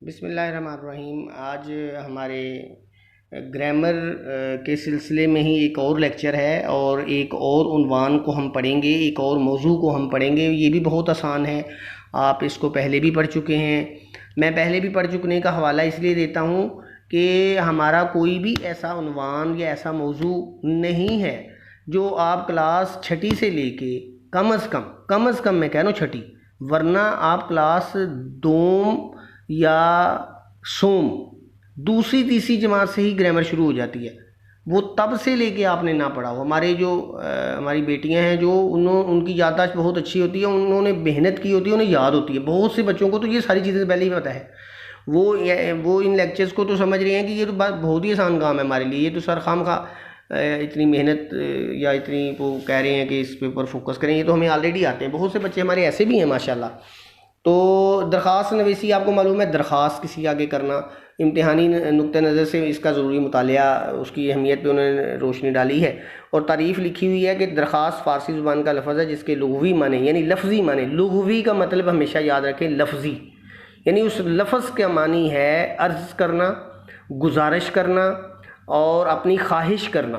बिस्मिल्लाहिर्रहमानिर्रहीम। आज हमारे ग्रामर के सिलसिले में ही एक और लेक्चर है और एक और उन्वान को हम पढ़ेंगे, एक और मौजू को हम पढ़ेंगे। ये भी बहुत आसान है, आप इसको पहले भी पढ़ चुके हैं। मैं पहले भी पढ़ चुकने का हवाला इसलिए देता हूँ कि हमारा कोई भी ऐसा उन्वान या ऐसा मौजू नहीं है जो आप क्लास छठी से लेके कम अज़ कम मैं कह रहा हूँ छठी, वरना आप क्लास दोम या सोम दूसरी तीसरी जमात से ही ग्रामर शुरू हो जाती है। वो तब से लेके आपने ना पढ़ा हो। हमारे जो हमारी बेटियां हैं जो उनकी याददाश्त बहुत अच्छी होती है, उन्होंने मेहनत की होती है, उन्हें याद होती है। बहुत से बच्चों को तो ये सारी चीज़ें पहले ही पता है। वो इन लेक्चर्स को तो समझ रहे हैं कि ये तो बात बहुत ही आसान काम है हमारे लिए, ये तो सर खामखा इतनी मेहनत या इतनी वो कह रहे हैं कि इस पे ऊपर फोकस करें, ये तो हमें ऑलरेडी आते हैं। बहुत से बच्चे हमारे ऐसे भी हैं माशाल्लाह। तो दरख्वास्त नवीसी आपको मालूम है, दरख्वास्त किसी आगे करना, इम्तिहानी नुक्ते नज़र से इसका ज़रूरी मुतालिया, उसकी अहमियत पे उन्होंने रोशनी डाली है। और तारीफ़ लिखी हुई है कि दरख्वास्त फ़ारसी ज़ुबान का लफ्ज़ है जिसके लुग़वी माने यानी लफ्ज़ी माने, लुग़वी का मतलब हमेशा याद रखें लफ्ज़ी, यानी उस लफ्ज़ का मानी है अर्ज़ करना, गुजारिश करना और अपनी ख्वाहिश करना।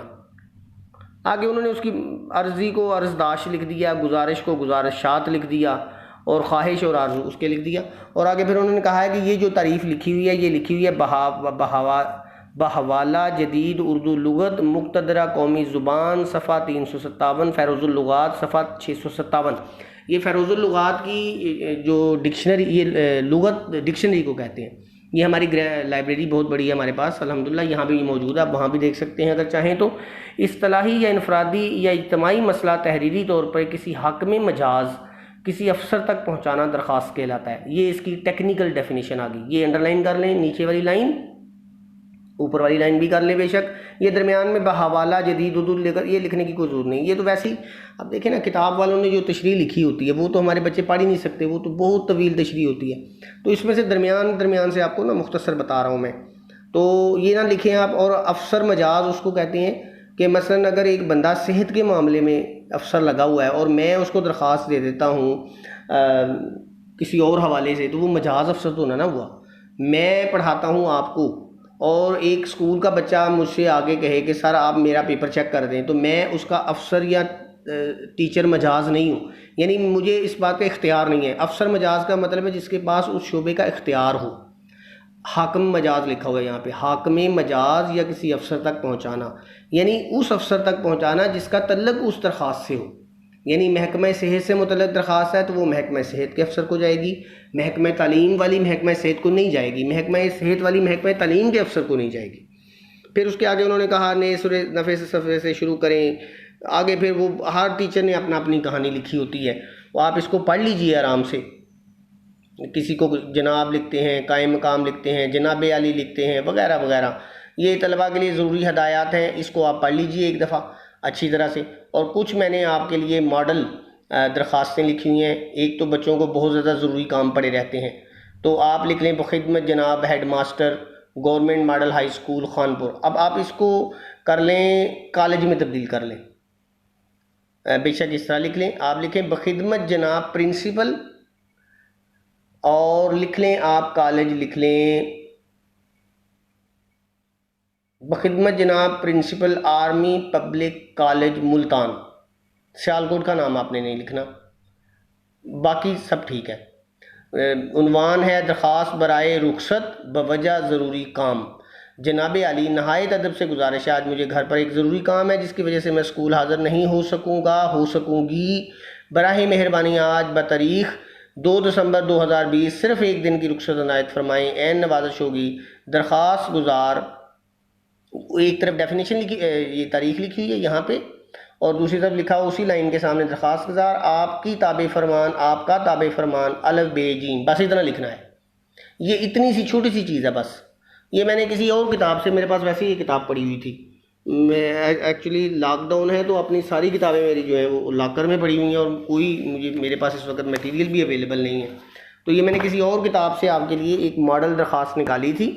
आगे उन्होंने उसकी अर्ज़ी को अर्ज़दाश लिख दिया, गुजारिश को गुजारिशात लिख दिया और ख्वाहिश और आरज़ू उसके लिख दिया। और आगे फिर उन्होंने कहा है कि ये जो तारीफ़ लिखी हुई है, ये लिखी हुई है बहवाला जदीद उर्दू लुगत मुक्तदरा कौमी ज़ुबान सफ़ा 357, फ़ैरोज़ुल-लुग़ात सफ़ा 657। ये फ़ैरोज़ुल-लुग़ात की जो डिक्शनरी, ये लुगत डिक्शनरी को कहते हैं। ये हमारी लाइब्रेरी बहुत बड़ी है हमारे पास अल्हम्दुलिल्लाह, यहाँ भी मौजूद है, आप वहाँ भी देख सकते हैं अगर चाहें तो। इस्तिलाही या इनफरादी या इज्तिमाई मसला तहरीरी तौर पर किसी हाकिम मजाज किसी अफसर तक पहुंचाना दरख्वास्त कहलाता है। ये इसकी टेक्निकल डेफिनेशन आ गई। ये अंडरलाइन कर लें, नीचे वाली लाइन, ऊपर वाली लाइन भी कर लें बेशक। ये दरमियान में बहवाला जदीद उर्दू लेकर ये लिखने की कोई ज़रूरत नहीं। ये तो वैसे ही अब देखें ना, किताब वालों ने जो तशरीह लिखी होती है वो तो हमारे बच्चे पढ़ ही नहीं सकते, वो तो बहुत तवील तशरीह होती है। तो इसमें से दरमियान से आपको ना मुख्तसर बता रहा हूँ मैं। तो ये ना लिखें आप। और अफसर मजाज उसको कहते हैं कि मसलन अगर एक बंदा सेहत के मामले में अफसर लगा हुआ है और मैं उसको दरख्वास्त दे देता हूँ किसी और हवाले से, तो वो मजाज अफसर तो ना हुआ। मैं पढ़ाता हूँ आपको और एक स्कूल का बच्चा मुझसे आगे कहे कि सर आप मेरा पेपर चेक कर दें, तो मैं उसका अफसर या टीचर मजाज नहीं हूँ, यानी मुझे इस बात का इख्तियार नहीं है। अफसर मजाज का मतलब है जिसके पास उस शोबे का इख्तियार हो। हाकिम मजाज लिखा हुआ है यहाँ पे, हाकिम मजाज या किसी अफसर तक पहुँचाना, यानी उस अफसर तक पहुँचाना जिसका तल्लुक उस दरख्वास्त से हो। यानी महकमा सेहत से मुतल्लिक दरख्वास्त है तो वो महकमा सेहत के अफसर को जाएगी, महकमा तालीम वाली महकमा सेहत को नहीं जाएगी, महकमा सेहत वाली महकमा तालीम के अफसर को नहीं जाएगी। फिर उसके आगे उन्होंने कहा नए सूरे नफ़े से सफ़े से शुरू करें। आगे फिर वो हर टीचर ने अपनी कहानी लिखी होती है, वो आप इसको पढ़ लीजिए आराम से। किसी को जनाब लिखते हैं, कायम मकाम लिखते हैं, जनाब आली लिखते हैं, वगैरह वगैरह। ये तलबा के लिए ज़रूरी हदायत हैं, इसको आप पढ़ लीजिए एक दफ़ा अच्छी तरह से। और कुछ मैंने आपके लिए मॉडल दरख्वास्तें लिखी हुई हैं। एक तो बच्चों को बहुत ज़्यादा ज़रूरी काम पड़े रहते हैं, तो आप लिख लें बखिदमत जनाब head master government model high school Khanpur. अब आप इसको कर लें, कॉलेज में तब्दील कर लें, बेशक इस तरह लिख लें। आप लिखें बखिदमत जनाब प्रिंसिपल और लिख लें आप कॉलेज, लिख लें बखिदमत जनाब principal army public college Multan. Sialkot का नाम आपने नहीं लिखना, बाकी सब ठीक है। उन्वान है दरख्वास्त बराए रुखसत बवजह ज़रूरी काम। जनाब आली नहायत अदब से गुजारिश है, आज मुझे घर पर एक ज़रूरी काम है जिसकी वजह से मैं स्कूल हाज़िर नहीं हो सकूँगी। बराह मेहरबानी आज बतारीख़ 2 दिसंबर 2020 सिर्फ़ एक दिन की रुखसत अनायत फरमाएँ, ऐन नवाजिश होगी। दरख्वास्त गुजार, एक तरफ डेफिनेशन लिखी, ये तारीख लिखी हुई है यहाँ पे, और दूसरी तरफ लिखा हो उसी लाइन के सामने दरख्वास्त गुजार आपकी ताबे फरमान, आपका ताबे फरमान अलफ बेजीम, बस इतना लिखना है। ये इतनी सी छोटी सी चीज़ है बस। ये मैंने किसी और किताब से, मेरे पास वैसे ये किताब पड़ी हुई थी, मैं एक्चुअली लॉकडाउन है तो अपनी सारी किताबें मेरी जो है वो लॉकर में पड़ी हुई हैं और कोई मेरे पास इस वक्त मटेरियल भी अवेलेबल नहीं है। तो ये मैंने किसी और किताब से आपके लिए एक मॉडल दरख्वास्त निकाली थी,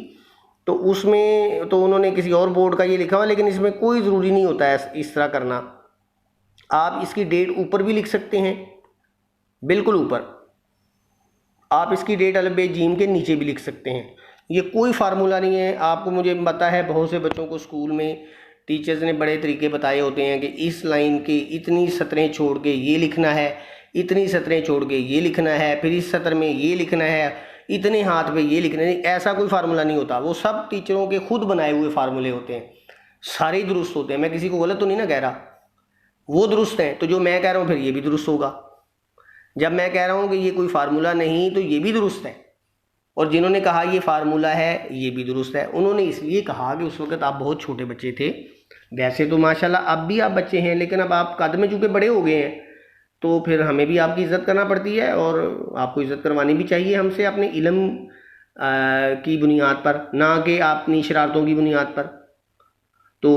तो उसमें तो उन्होंने किसी और बोर्ड का ये लिखा हुआ, लेकिन इसमें कोई ज़रूरी नहीं होता है इस तरह करना। आप इसकी डेट ऊपर भी लिख सकते हैं, बिल्कुल ऊपर, आप इसकी डेट अल्फ बे जीम के नीचे भी लिख सकते हैं। ये कोई फार्मूला नहीं है। आपको मुझे पता है बहुत से बच्चों को स्कूल में टीचर्स ने बड़े तरीके बताए होते हैं कि इस लाइन के इतनी सतरें छोड़ के ये लिखना है, इतनी सतरें छोड़ के ये लिखना है, फिर इस सतर में ये लिखना है, इतने हाथ पे ये लिखना है। ऐसा कोई फार्मूला नहीं होता। वो सब टीचरों के खुद बनाए हुए फार्मूले होते हैं, सारे ही दुरुस्त होते हैं। मैं किसी को गलत तो नहीं ना कह रहा, वो दुरुस्त हैं तो जो मैं कह रहा हूँ फिर ये भी दुरुस्त होगा। जब मैं कह रहा हूँ कि ये कोई फार्मूला नहीं तो ये भी दुरुस्त है, और जिन्होंने कहा ये फार्मूला है ये भी दुरुस्त है। उन्होंने इसलिए कहा कि उस वक्त आप बहुत छोटे बच्चे थे। वैसे तो माशाल्लाह अब भी आप बच्चे हैं, लेकिन अब आप कद में चूँकि बड़े हो गए हैं तो फिर हमें भी आपकी इज़्ज़त करना पड़ती है, और आपको इज़्ज़त करवानी भी चाहिए हमसे अपने इल्म की बुनियाद पर, ना कि अपनी शरारतों की बुनियाद पर। तो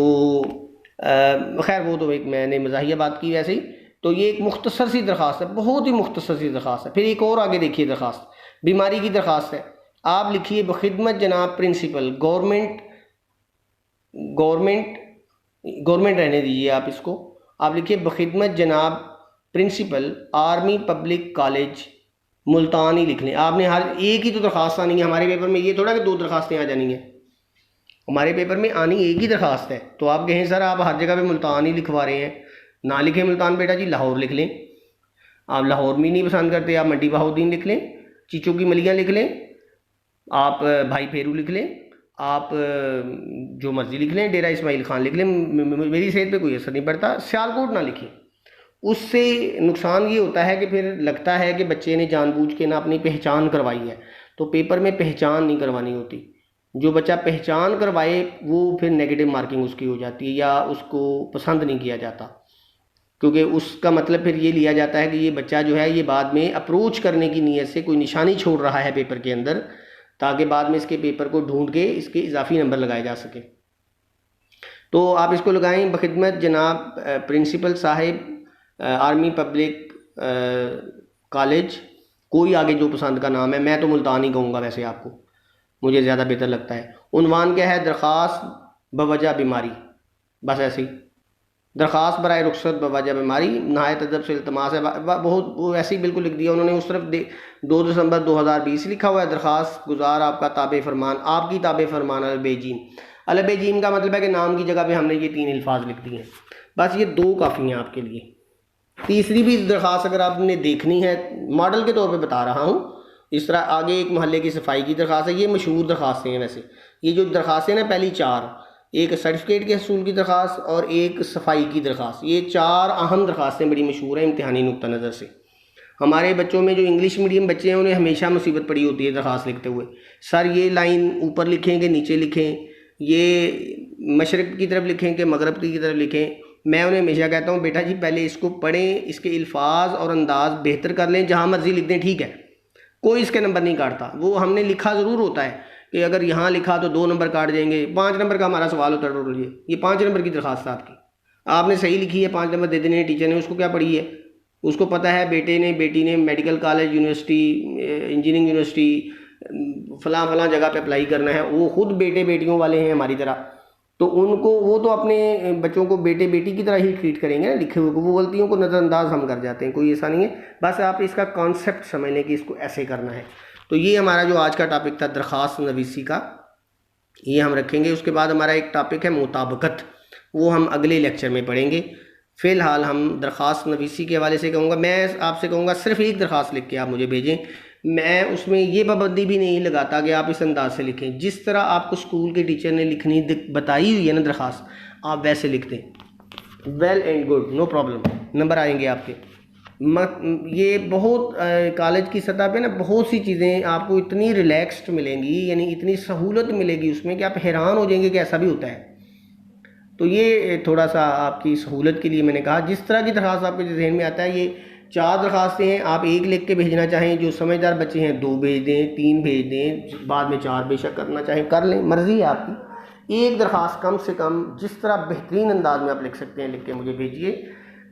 खैर वो तो एक मैंने मज़ाहिया बात की वैसे ही। तो ये एक मुख्तसर सी दरख्वास्त है, बहुत ही मुख्तसर सी दरख्वास्त है। फिर एक और आगे देखिए दरख्वास्त, बीमारी की दरख्वास्त है। आप लिखिए बखिदमत जनाब प्रिंसिपल, गवर्नमेंट गवर्नमेंट रहने दीजिए आप इसको, आप लिखिए बखिदमत जनाब principal army public college Multan ही लिख लें। आपने हर एक ही तो दरख्वास्त आनी है हमारे पेपर में, ये थोड़ा कि 2 दरख्वास्तें आ जानी है। हमारे पेपर में आनी एक ही दरख्वास्त है। तो आप कहें सर आप हर जगह पे मुल्तान ही लिखवा रहे हैं, ना लिखें मुल्तान बेटा जी, लाहौर लिख लें। आप लाहौर में नहीं पसंद करते, आप मंडी बहाउद्दीन लिख लें, चीचों की मलियाँ लिख लें, आप भाई फेरू लिख लें, आप जो मर्ज़ी लिख लें, डेरा इस्माइल खान लिख लें, मेरी सेहत पे कोई असर नहीं पड़ता। सियालकोट ना लिखें, उससे नुकसान ये होता है कि फिर लगता है कि बच्चे ने जानबूझ के ना अपनी पहचान करवाई है। तो पेपर में पहचान नहीं करवानी होती। जो बच्चा पहचान करवाए वो फिर नेगेटिव मार्किंग उसकी हो जाती है, या उसको पसंद नहीं किया जाता, क्योंकि उसका मतलब फिर ये लिया जाता है कि ये बच्चा जो है ये बाद में अप्रोच करने की नीयत से कोई निशानी छोड़ रहा है पेपर के अंदर, ताकि बाद में इसके पेपर को ढूंढ के इसके इजाफी नंबर लगाए जा सके। तो आप इसको लगाएं बखिदमत जनाब प्रिंसिपल साहिब आर्मी पब्लिक कॉलेज, कोई आगे जो पसंद का नाम है, मैं तो मुल्तान ही कहूँगा वैसे, आपको मुझे ज़्यादा बेहतर लगता है। उन्वान क्या है, दरख्वास्त बवजह बीमारी, बस ऐसे ही, दरख्वास्त बराए रुखसत बवजह बीमारी, नहायत अदब से इल्तमास है। बहुत वो ऐसे ही बिल्कुल लिख दिया उन्होंने, उस तरफ 2 दिसंबर 2020 लिखा हुआ है। दरख्वास्त गुजार आपका ताबे फरमान, आपकी ताबे फरमान अलबेजीम। अलबेजीम का मतलब है कि नाम की जगह पे हमने ये 3 अल्फाज लिख दिए हैं, बस ये 2 काफ़ी हैं आपके लिए। तीसरी भी दरख्वास्त अगर आपने देखनी है, मॉडल के तौर पे बता रहा हूँ। इस तरह आगे एक मोहल्ले की सफाई की दरख्वास्त है, ये मशहूर दरख्वास्तें हैं वैसे। ये जो दरख्वास्तें हैं ना, पहली 4, एक सर्टिफिकेट के हसूल की दरख्वास्त और एक सफाई की दरख्वास्त, ये 4 अहम दरख्वास्तें बड़ी मशहूर हैं इम्तिहानी नुक्ता नज़र से। हमारे बच्चों में जो इंग्लिश मीडियम बच्चे हैं उन्हें हमेशा मुसीबत पड़ी होती है दरख्वास्त लिखते हुए। सर ये लाइन ऊपर लिखें कि नीचे लिखें, ये मशरक़ की तरफ लिखें कि मगरब की तरफ लिखें। मैं उन्हें हमेशा कहता हूँ बेटा जी पहले इसको पढ़ें, इसके अल्फाज और अंदाज बेहतर कर लें, जहाँ मर्जी लिख दें ठीक है, कोई इसके नंबर नहीं काटता। वो हमने लिखा ज़रूर होता है कि अगर यहाँ लिखा तो 2 नंबर काट जाएंगे, 5 नंबर का हमारा सवाल होता है टोटल। ये 5 नंबर की दरख्वास्त आपकी, आपने सही लिखी है, 5 नंबर दे देने टीचर ने, उसको क्या पढ़ी है, उसको पता है बेटे ने बेटी ने medical college university engineering university फ़लाँ जगह पे अप्लाई करना है। वो खुद बेटे बेटियों वाले हैं हमारी तरह, तो उनको वो तो अपने बच्चों को बेटे बेटी की तरह ही ट्रीट करेंगे ना लिखे हुए को। वो गलतियों को नज़रअंदाज हम कर जाते हैं, कोई ऐसा नहीं है। बस आप इसका कॉन्सेप्ट समझ लें कि इसको ऐसे करना है। तो ये हमारा जो आज का टॉपिक था दरख्वास्त नवीसी का, ये हम रखेंगे। उसके बाद हमारा एक टॉपिक है मुताबकत, वो हम अगले लेक्चर में पढ़ेंगे। फ़िलहाल हम दरख्वास्त नवीसी के हवाले से कहूँगा, मैं आपसे कहूँगा सिर्फ एक दरख्वास्त लिख के आप मुझे भेजें। मैं उसमें ये पाबंदी भी नहीं लगाता कि आप इस अंदाज से लिखें, जिस तरह आपको स्कूल के टीचर ने लिखनी बताई हुई है ना दरख्वास्त, आप वैसे लिख दें, well and good, no problem, number आएंगे आपके। ये बहुत कॉलेज की सतह पे ना बहुत सी चीज़ें आपको इतनी रिलैक्स्ड मिलेंगी, यानी इतनी सहूलत मिलेगी उसमें कि आप हैरान हो जाएंगे कि ऐसा भी होता है। तो ये थोड़ा सा आपकी सहूलत के लिए मैंने कहा। जिस तरह की दरख्वास्त आपके जहन में आता है, ये 4 दरख्वास्तें हैं, आप 1 लिख के भेजना चाहें, जो समझदार बच्चे हैं 2 भेज दें, 3 भेज दें, बाद में 4 बेशक करना चाहें कर लें, मर्ज़ी है आपकी। एक दरख्वास्त कम से कम जिस तरह बेहतरीन अंदाज में आप लिख सकते हैं लिख के मुझे भेजिए।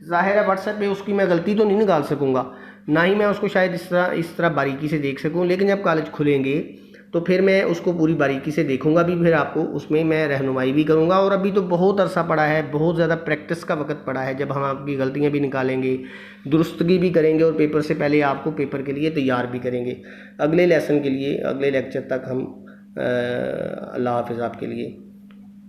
ज़ाहिर है व्हाट्सएप पे उसकी मैं गलती तो नहीं निकाल सकूँगा, ना ही मैं उसको शायद इस तरह बारीकी से देख सकूँ, लेकिन जब कॉलेज खुलेंगे तो फिर मैं उसको पूरी बारीकी से देखूंगा भी, फिर आपको उसमें मैं रहनुमाई भी करूंगा। और अभी तो बहुत अरसा पड़ा है, बहुत ज़्यादा प्रैक्टिस का वक्त पड़ा है, जब हम आपकी गलतियां भी निकालेंगे, दुरुस्तगी भी करेंगे और पेपर से पहले आपको पेपर के लिए तैयार भी करेंगे। अगले लेसन के लिए, अगले लेक्चर तक हम अल्लाह हाफिज़ आपके लिए।